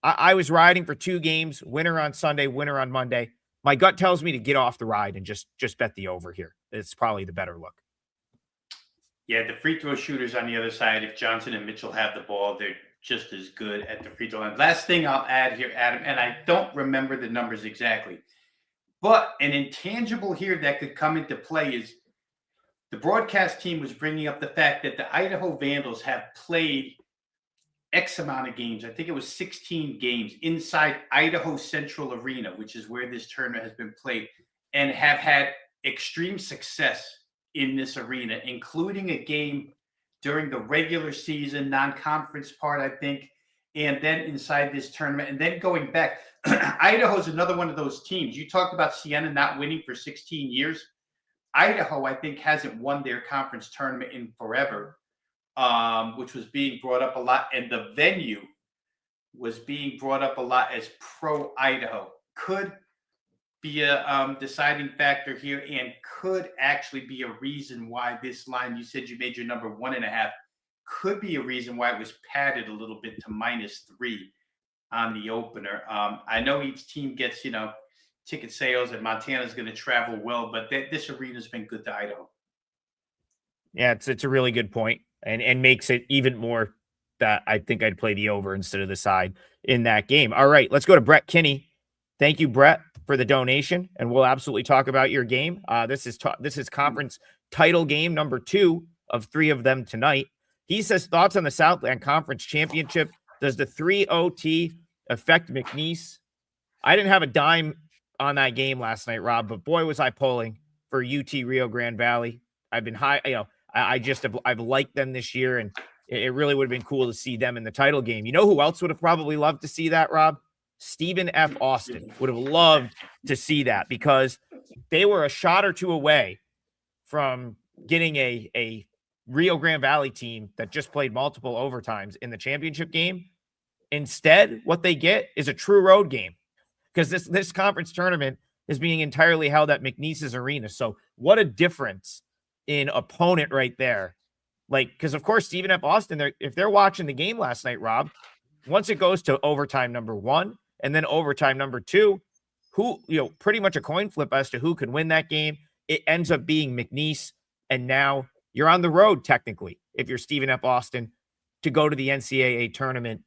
I was riding for 2 games, winner on Sunday, winner on Monday. My gut tells me to get off the ride and just bet the over here. It's probably the better look. Yeah, the free throw shooters on the other side, if Johnson and Mitchell have the ball, they're just as good at the free throw line. Last thing I'll add here, Adam, and I don't remember the numbers exactly, but an intangible here that could come into play is the broadcast team was bringing up the fact that the Idaho Vandals have played X amount of games. I think it was 16 games inside Idaho Central Arena, which is where this tournament has been played, and have had extreme success in this arena, including a game during the regular season, non-conference part, I think, and then inside this tournament, and then going back. Idaho's another one of those teams. You talked about Sienna not winning for 16 years. Idaho, I think, hasn't won their conference tournament in forever. Which was being brought up a lot, and the venue was being brought up a lot as pro-Idaho. Could be a deciding factor here, and could actually be a reason why this line, you said you made your number 1.5, could be a reason why it was padded a little bit to -3. on the opener. I know each team gets, ticket sales, and Montana's going to travel well, but this arena's been good to Idaho. Yeah, it's a really good point, and makes it even more that I think I'd play the over instead of the side in that game. All right, let's go to Brett Kinney. Thank you, Brett, for the donation, and we'll absolutely talk about your game. This is conference title game number 2 of 3 of them tonight. He says thoughts on the Southland Conference Championship. Does the 3 OT affect McNeese? I didn't have a dime on that game last night, Rob, but boy was I pulling for UT Rio Grande Valley. I've been high, I've liked them this year, and it really would have been cool to see them in the title game. You know who else would have probably loved to see that, Rob? Stephen F. Austin would have loved to see that, because they were a shot or two away from getting a Rio Grande Valley team that just played multiple overtimes in the championship game. Instead, what they get is a true road game, because this conference tournament is being entirely held at McNeese's arena. So what a difference in opponent right there. Like, because of course, Stephen F. Austin, if they're watching the game last night, Rob, once it goes to overtime number 1 and then overtime number 2, pretty much a coin flip as to who can win that game. It ends up being McNeese. And now you're on the road, technically, if you're Stephen F. Austin, to go to the NCAA tournament.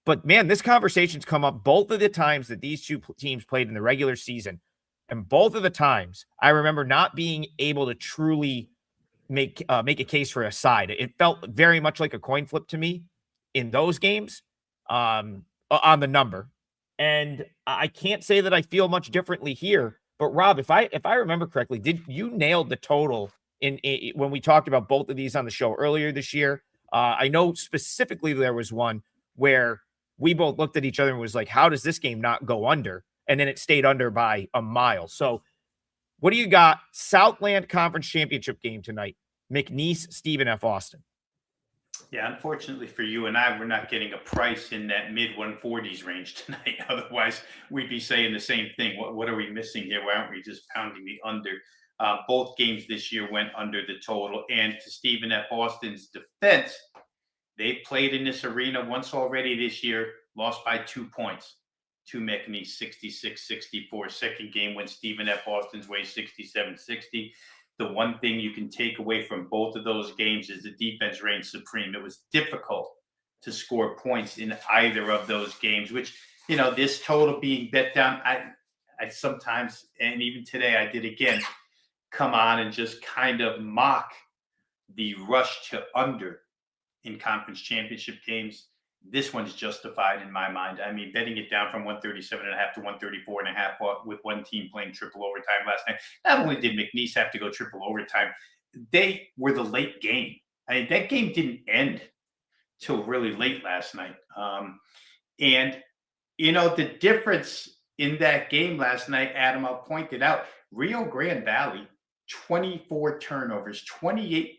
But man, this conversation's come up both of the times that these two teams played in the regular season. And both of the times, I remember not being able to truly make a case for a side. It felt very much like a coin flip to me in those games on the number. And I can't say that I feel much differently here. But Rob, if I remember correctly, did you nailed the total in when we talked about both of these on the show earlier this year? I know specifically there was one where we both looked at each other and was like, how does this game not go under? And then it stayed under by a mile. So what do you got? Southland Conference Championship game tonight. McNeese, Stephen F. Austin. Yeah, unfortunately for you and I, we're not getting a price in that mid 140s range tonight. Otherwise, we'd be saying the same thing. What are we missing here? Why aren't we just pounding the under? Both games this year went under the total. And to Stephen F. Austin's defense, they played in this arena once already this year, lost by 2 points to McNeese, 66-64. Second game went Stephen F. Austin's way, 67-60. The one thing you can take away from both of those games is the defense reigned supreme. It was difficult to score points in either of those games, which, this total being bet down, I sometimes, and even today I did again, come on and just kind of mock the rush to under in conference championship games. This one's justified in my mind. I mean, betting it down from 137.5 to 134.5 with one team playing triple overtime last night. Not only did McNeese have to go triple overtime, they were the late game. I mean, that game didn't end till really late last night. And the difference in that game last night, Adam, I'll point it out. Rio Grande Valley, 24 turnovers, 28%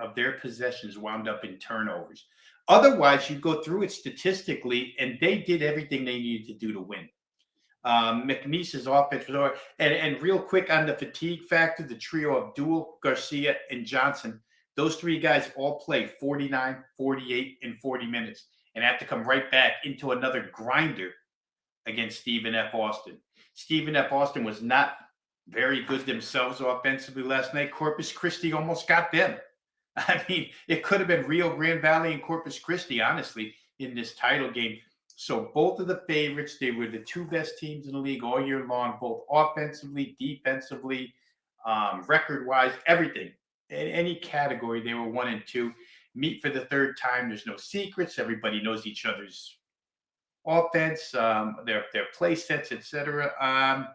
of their possessions wound up in turnovers. Otherwise, you go through it statistically, and they did everything they needed to do to win. McNeese's offense was over. And real quick on the fatigue factor, the trio of Duell, Garcia, and Johnson, those three guys all play 49, 48, and 40 minutes and have to come right back into another grinder against Stephen F. Austin. Stephen F. Austin was not very good themselves offensively last night. Corpus Christi almost got them. I mean, it could have been Rio Grande Valley and Corpus Christi, honestly, in this title game. So both of the favorites, they were the two best teams in the league all year long, both offensively, defensively, record-wise, everything. In any category, they were 1 and 2. Meet for the third time. There's no secrets. Everybody knows each other's offense, their play sets, etc.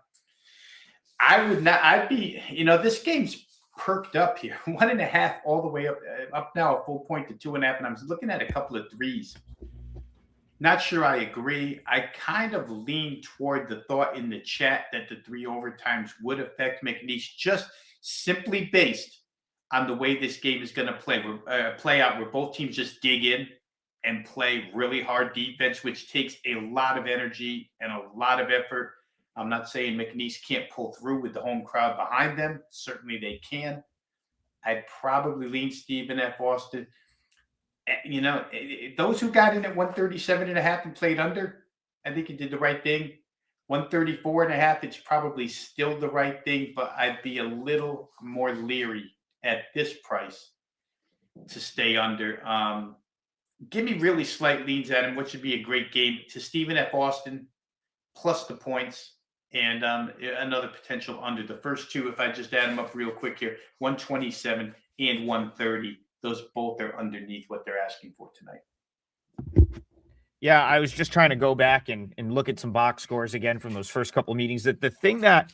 This game's perked up here. 1.5 all the way up now, a full point to 2.5. And I'm looking at a couple of threes. Not sure I agree. I kind of lean toward the thought in the chat that the 3 overtimes would affect McNeese, just simply based on the way this game is going to play out, where both teams just dig in and play really hard defense, which takes a lot of energy and a lot of effort. I'm not saying McNeese can't pull through with the home crowd behind them. Certainly they can. I'd probably lean Stephen F. Austin. those who got in at 137.5 and played under, I think you did the right thing. 134.5, it's probably still the right thing, but I'd be a little more leery at this price to stay under. Give me really slight leads at him, what should be a great game, to Stephen F. Austin plus the points, and another potential under. The first two, if I just add them up real quick here, 127 and 130. Those both are underneath what they're asking for tonight. Yeah, I was just trying to go back and look at some box scores again from those first couple of meetings. That the thing that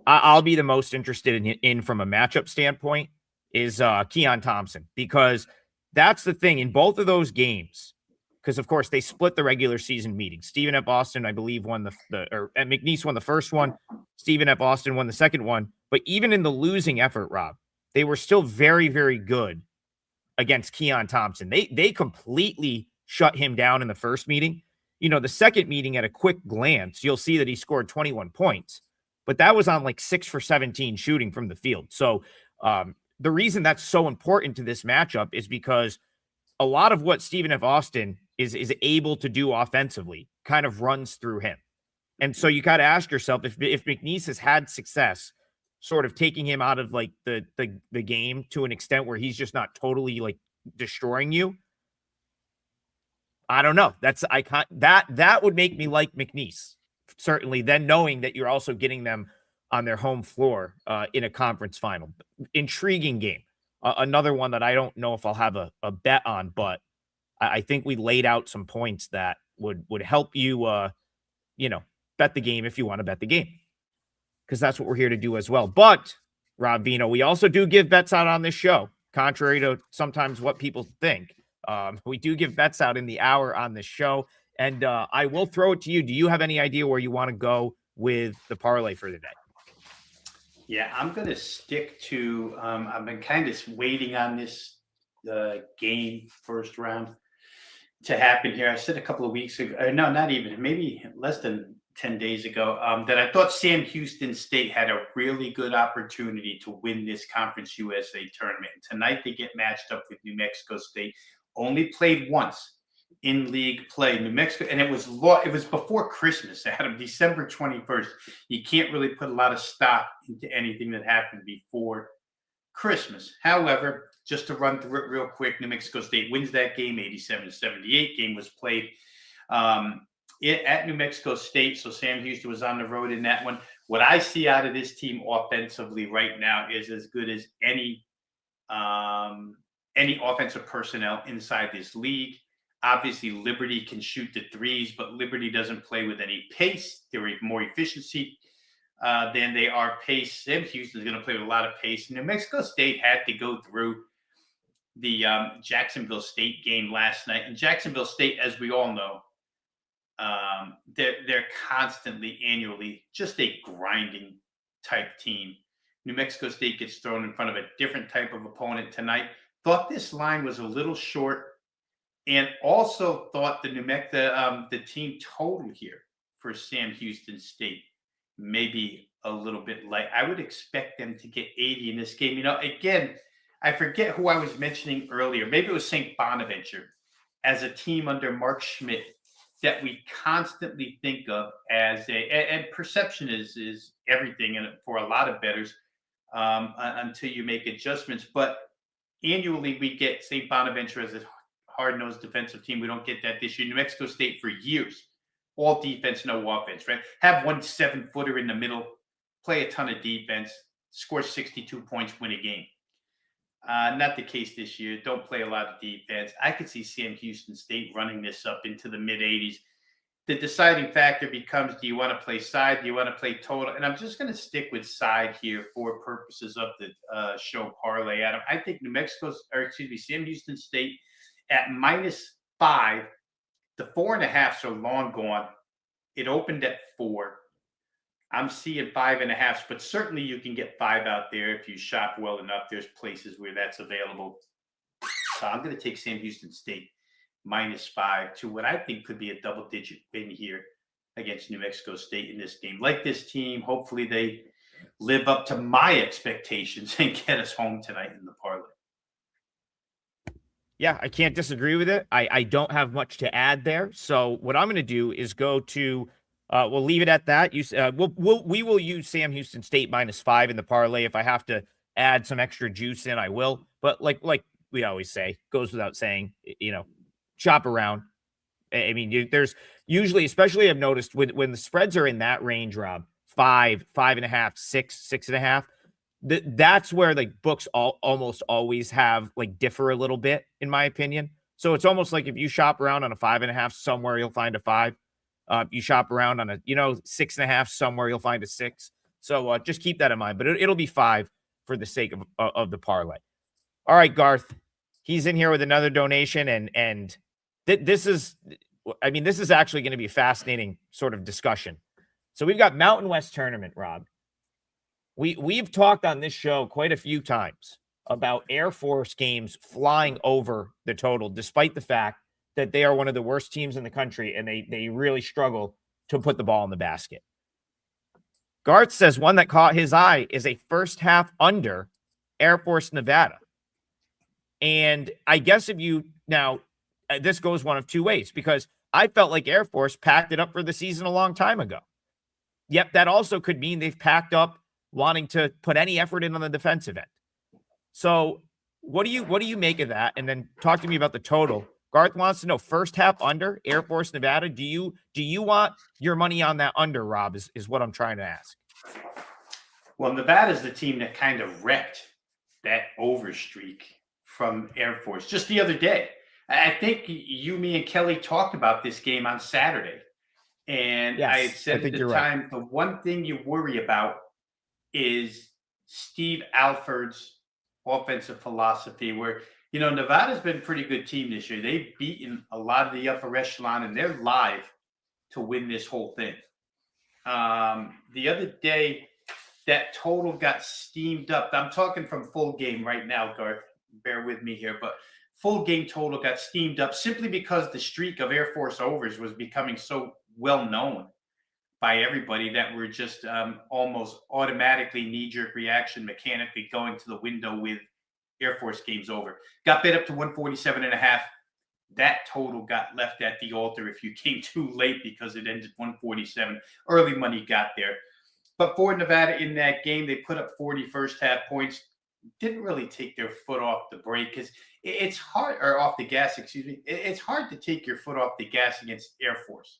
I'll be the most interested in from a matchup standpoint is Keon Thompson, because that's the thing in both of those games. Because of course they split the regular season meetings. Stephen F. Austin, I believe, won McNeese won the first one. Stephen F. Austin won the second one. But even in the losing effort, Rob, they were still very, very good against Keon Thompson. They completely shut him down in the first meeting. The second meeting, at a quick glance, you'll see that he scored 21 points, but that was on like 6 for 17 shooting from the field. So the reason that's so important to this matchup is because a lot of what Stephen F. Austin is able to do offensively kind of runs through him. And so you got to ask yourself, if McNeese has had success sort of taking him out of like the game to an extent where he's just not totally like destroying you, I don't know. That would make me like McNeese, certainly, then knowing that you're also getting them on their home floor in a conference final. Intriguing game. Another one that I don't know if I'll have a bet on, but I think we laid out some points that would help you, bet the game if you want to bet the game, because that's what we're here to do as well. But, Rob Vino, we also do give bets out on this show, contrary to sometimes what people think. We do give bets out in the hour on this show, and I will throw it to you. Do you have any idea where you want to go with the parlay for the day? Yeah, I'm going to stick to I've been kind of waiting on this game first round to happen here. I said a couple of weeks ago, no, not even, maybe less than 10 days ago, that I thought Sam Houston State had a really good opportunity to win this Conference USA tournament. And tonight they get matched up with New Mexico State. Only played once in league play, New Mexico, and it was before Christmas, Adam, December 21st. You can't really put a lot of stock into anything that happened before Christmas. However, just to run through it real quick, New Mexico State wins that game 87-78. Game was played at New Mexico State, so Sam Houston was on the road in that one. What I see out of this team offensively right now is as good as any offensive personnel inside this league. Obviously, Liberty can shoot the threes, but Liberty doesn't play with any pace. They're more efficiency than they are pace. Sam Houston is going to play with a lot of pace. New Mexico State had to go through the Jacksonville State game last night. And Jacksonville State, as we all know, they're constantly, annually, just a grinding type team. New Mexico State gets thrown in front of a different type of opponent tonight. Thought this line was a little short, and also thought the team total here for Sam Houston State maybe a little bit light. I would expect them to get 80 in this game. Again, I forget who I was mentioning earlier. Maybe it was St. Bonaventure as a team under Mark Schmidt that we constantly think of as and perception is everything, and for a lot of bettors until you make adjustments. But annually, we get St. Bonaventure as a hard-nosed defensive team. We don't get that this year. New Mexico State for years, all defense, no offense, right? Have one 7-footer in the middle, play a ton of defense, score 62 points, win a game. Not the case this year. Don't play a lot of defense. I could see Sam Houston State running this up into the mid-80s. The deciding factor becomes, do you want to play side? Do you want to play total? And I'm just going to stick with side here for purposes of the show parlay, Adam. I think Sam Houston State at -5. The 4.5s are long gone. It opened at 4. I'm seeing 5.5s, but certainly you can get 5 out there if you shop well enough. There's places where that's available. So I'm going to take Sam Houston State -5 to what I think could be a double-digit win here against New Mexico State in this game. Like this team, hopefully they live up to my expectations and get us home tonight in the parlay. Yeah, I can't disagree with it. I don't have much to add there. So what I'm going to do is go to, we'll leave it at that. We will use Sam Houston State -5 in the parlay. If I have to add some extra juice in, I will. But like we always say, goes without saying, shop around. I mean, there's usually, especially I've noticed when the spreads are in that range, Rob, 5.5, 6.5. That's where like books almost always have like differ a little bit, in my opinion. So it's almost like if you shop around on a 5.5, somewhere you'll find a 5. You shop around on a 6.5, somewhere you'll find a 6. So just keep that in mind. But it'll be 5 for the sake of the parlay. All right, Garth, he's in here with another donation, and this is actually going to be a fascinating sort of discussion. So we've got Mountain West Tournament, Rob. We've talked on this show quite a few times about Air Force games flying over the total, despite the fact that they are one of the worst teams in the country and they really struggle to put the ball in the basket. Garth says one that caught his eye is a first half under Air Force Nevada. And I guess this goes one of two ways, because I felt like Air Force packed it up for the season a long time ago. Yep, that also could mean they've packed up wanting to put any effort in on the defensive end. So what do you make of that? And then talk to me about the total. Garth wants to know first half under Air Force Nevada. Do you want your money on that under, Rob, is what I'm trying to ask. Well, Nevada's the team that kind of wrecked that over streak from Air Force just the other day. I think you, me, and Kelly talked about this game on Saturday. And yes, I had said at the time, right, the one thing you worry about is Steve Alford's offensive philosophy, where, Nevada's been a pretty good team this year. They've beaten a lot of the upper echelon, and they're live to win this whole thing. The other day, that total got steamed up. I'm talking from full game right now, Garth. Bear with me here, but full game total got steamed up simply because the streak of Air Force overs was becoming so well known by everybody that we're just almost automatically knee-jerk reaction, mechanically going to the window with Air Force games over. Got bid up to 147.5. That total got left at the altar if you came too late because it ended 147. Early money got there. But for Nevada in that game, they put up 40 first half points. Didn't really take their foot off the brake because it's hard, or off the gas, excuse me. It's hard to take your foot off the gas against Air Force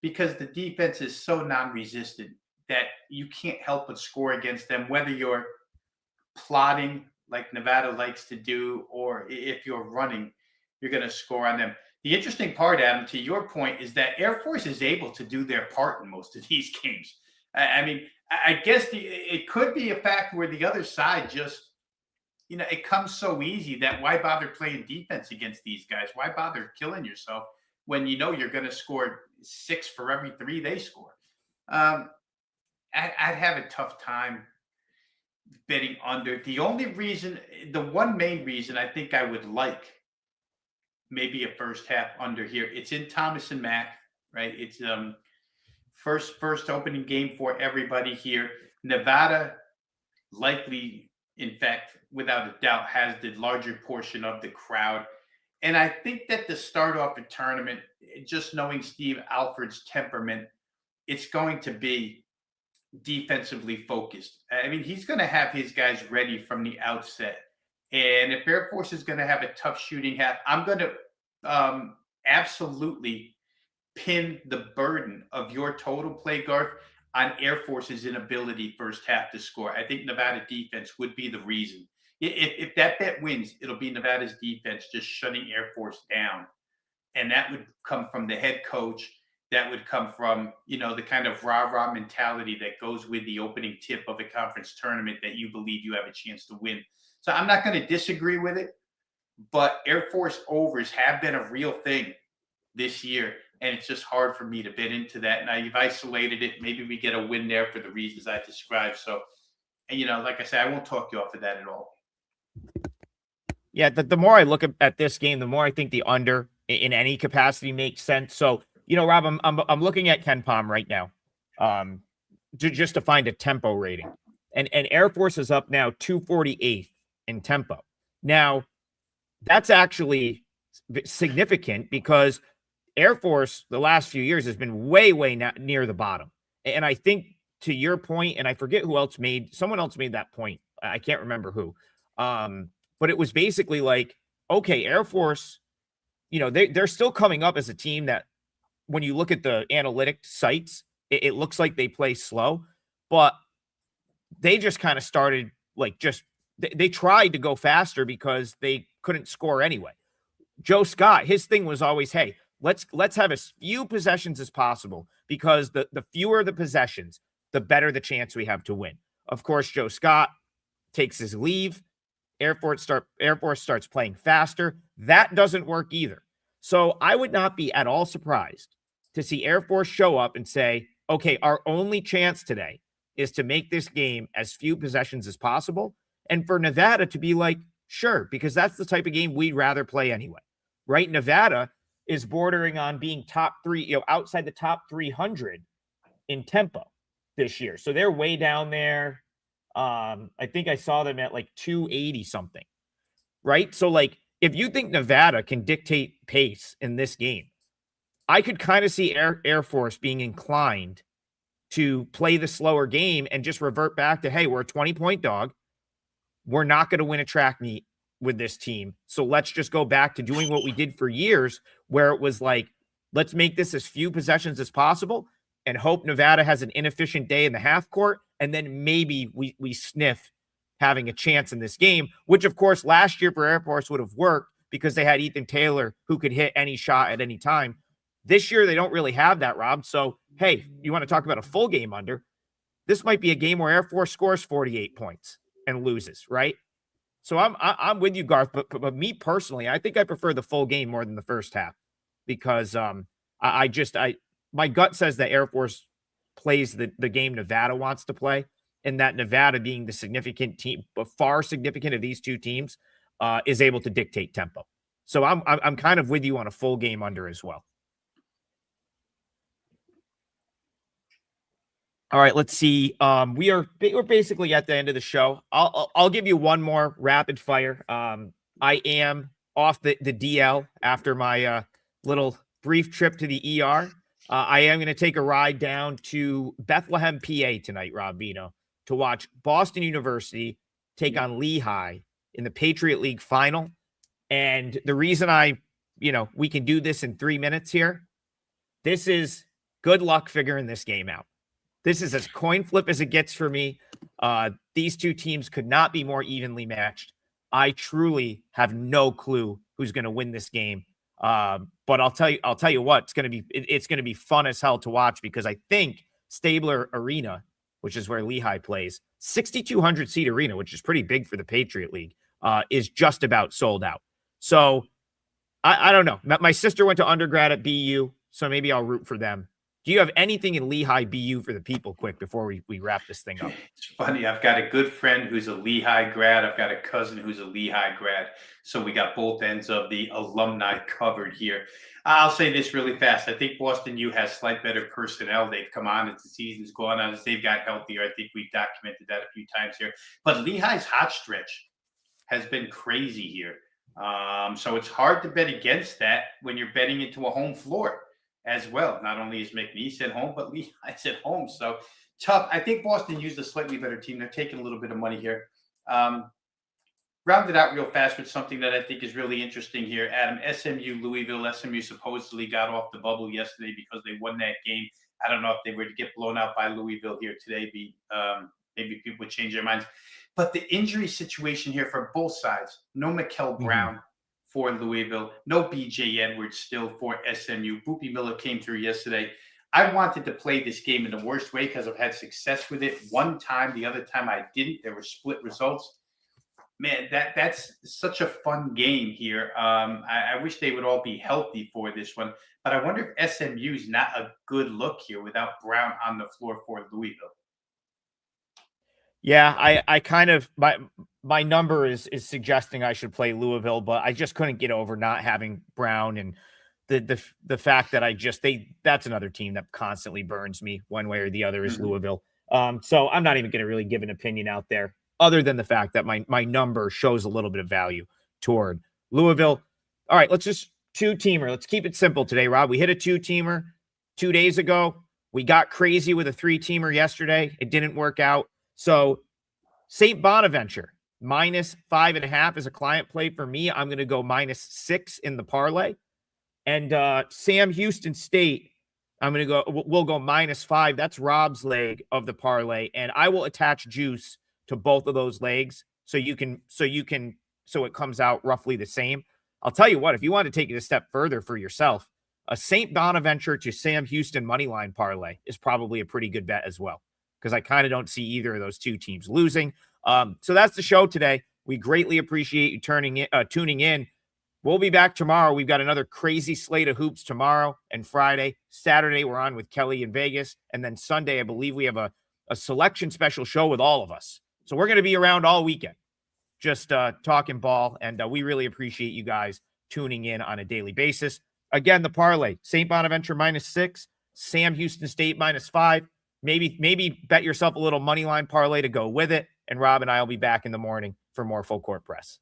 because the defense is so non-resistant that you can't help but score against them, whether you're plotting like Nevada likes to do, or if you're running, you're going to score on them. The interesting part, Adam, to your point, is that Air Force is able to do their part in most of these games. I mean, I guess it could be a fact where the other side just, it comes so easy that why bother playing defense against these guys? Why bother killing yourself when you're going to score 6 for every 3 they score? I'd have a tough time betting under. The one main reason I think I would like maybe a first half under here, it's in Thomas and Mack, right? It's first opening game for everybody here. Nevada likely, in fact, without a doubt, has the larger portion of the crowd. And I think that to start off a tournament, just knowing Steve Alford's temperament, it's going to be defensively focused. I mean, he's going to have his guys ready from the outset. And if Air Force is going to have a tough shooting half, I'm going to absolutely pin the burden of your total play, Garth, on Air Force's inability first half to score. I think Nevada defense would be the reason. If that bet wins, it'll be Nevada's defense just shutting Air Force down. And that would come from the head coach. That would come from, the kind of rah-rah mentality that goes with the opening tip of a conference tournament that you believe you have a chance to win. So I'm not going to disagree with it, but Air Force overs have been a real thing this year, and it's just hard for me to bet into that. Now, you've isolated it. Maybe we get a win there for the reasons I described. So, like I said, I won't talk you off of that at all. Yeah, the more I look at this game, the more I think the under in any capacity makes sense. So, Rob, I'm looking at Ken Pom right now, just to find a tempo rating, and Air Force is up now 248 in tempo. Now, that's actually significant because Air Force the last few years has been way near the bottom. And I think to your point, and I forget someone else made that point. I can't remember who. But it was basically like, okay, Air Force, they're still coming up as a team that when you look at the analytic sites, it looks like they play slow, but they just kind of started like they tried to go faster because they couldn't score anyway. Joe Scott, his thing was always, hey, let's have as few possessions as possible because the fewer the possessions, the better the chance we have to win. Of course, Joe Scott takes his leave. Air Force starts playing faster. That doesn't work either. So I would not be at all surprised to see Air Force show up and say, okay, our only chance today is to make this game as few possessions as possible. And for Nevada to be like, sure, because that's the type of game we'd rather play anyway, right? Nevada is bordering on being top three, outside the top 300 in tempo this year. So they're way down there. I think I saw them at like 280 something, right? So like, if you think Nevada can dictate pace in this game, I could kind of see Air Force being inclined to play the slower game and just revert back to, hey, we're a 20-point dog. We're not going to win a track meet with this team. So let's just go back to doing what we did for years, where it was like, let's make this as few possessions as possible and hope Nevada has an inefficient day in the half court. And then maybe we sniff having a chance in this game, which of course last year for Air Force would have worked because they had Ethan Taylor who could hit any shot at any time. This year, they don't really have that, Rob. So, hey, you want to talk about a full game under? This might be a game where Air Force scores 48 points and loses, right? So I'm with you, Garth. But me personally, I think I prefer the full game more than the first half because my gut says that Air Force plays the game Nevada wants to play, and that Nevada, being the significant team, but far significant of these two teams, is able to dictate tempo. So I'm kind of with you on a full game under as well. All right, let's see. We're basically at the end of the show. I'll give you one more rapid fire. I am off the DL after my little brief trip to the ER. I am going to take a ride down to Bethlehem, PA tonight, Rob Vino, to watch Boston University take on Lehigh in the Patriot League final. And the reason we can do this in 3 minutes here, this is good luck figuring this game out. This is as coin flip as it gets for me. These two teams could not be more evenly matched. I truly have no clue who's going to win this game. But I'll tell you what, it's going to be fun as hell to watch because I think Stabler Arena, which is where Lehigh plays, 6,200 seat arena, which is pretty big for the Patriot League, is just about sold out. So I don't know. My sister went to undergrad at BU, so maybe I'll root for them. Do you have anything in Lehigh BU for the people quick before we wrap this thing up? It's funny. I've got a good friend who's a Lehigh grad. I've got a cousin who's a Lehigh grad. So we got both ends of the alumni covered here. I'll say this really fast. I think Boston U has slight better personnel. They've come on as the season's gone on, as they've got healthier. I think we've documented that a few times here. But Lehigh's hot stretch has been crazy here. So it's hard to bet against that when you're betting into a home floor as well. Not only is McNeese at home, but Lehigh's at home. So tough. I think Boston used a slightly better team. They're taking a little bit of money here. Rounded out real fast with something that I think is really interesting here. Adam, SMU, Louisville. SMU supposedly got off the bubble yesterday because they won that game. I don't know if they were to get blown out by Louisville here today. Maybe people would change their minds. But the injury situation here for both sides, no Mikel Brown for Louisville, no BJ Edwards still for SMU. Boopy Miller came through yesterday. I wanted to play this game in the worst way because I've had success with it one time. The other time I didn't. There were split results. Man, that's such a fun game here. I wish they would all be healthy for this one. But I wonder if SMU is not a good look here without Brown on the floor for Louisville. Yeah, I kind of my number is suggesting I should play Louisville, but I just couldn't get over not having Brown and the fact that that's another team that constantly burns me one way or the other is Louisville. So I'm not even going to really give an opinion out there other than the fact that my number shows a little bit of value toward Louisville. All right, let's just two-teamer. Let's keep it simple today, Rob. We hit a two-teamer 2 days ago. We got crazy with a three-teamer yesterday. It didn't work out. So St. Bonaventure, -5.5 is a client play for me. I'm going to go -6 in the parlay. And Sam Houston State, we'll go -5. That's Rob's leg of the parlay. And I will attach juice to both of those legs so it comes out roughly the same. I'll tell you what, if you want to take it a step further for yourself, a St. Bonaventure to Sam Houston moneyline parlay is probably a pretty good bet as well, because I kind of don't see either of those two teams losing. So that's the show today. We greatly appreciate you tuning in. We'll be back tomorrow. We've got another crazy slate of hoops tomorrow and Friday. Saturday, we're on with Kelly in Vegas. And then Sunday, I believe we have a selection special show with all of us. So we're going to be around all weekend, just talking ball. And we really appreciate you guys tuning in on a daily basis. Again, the parlay, St. Bonaventure -6, Sam Houston State -5. Maybe bet yourself a little money line parlay to go with it. And Rob and I will be back in the morning for more Full Court Press.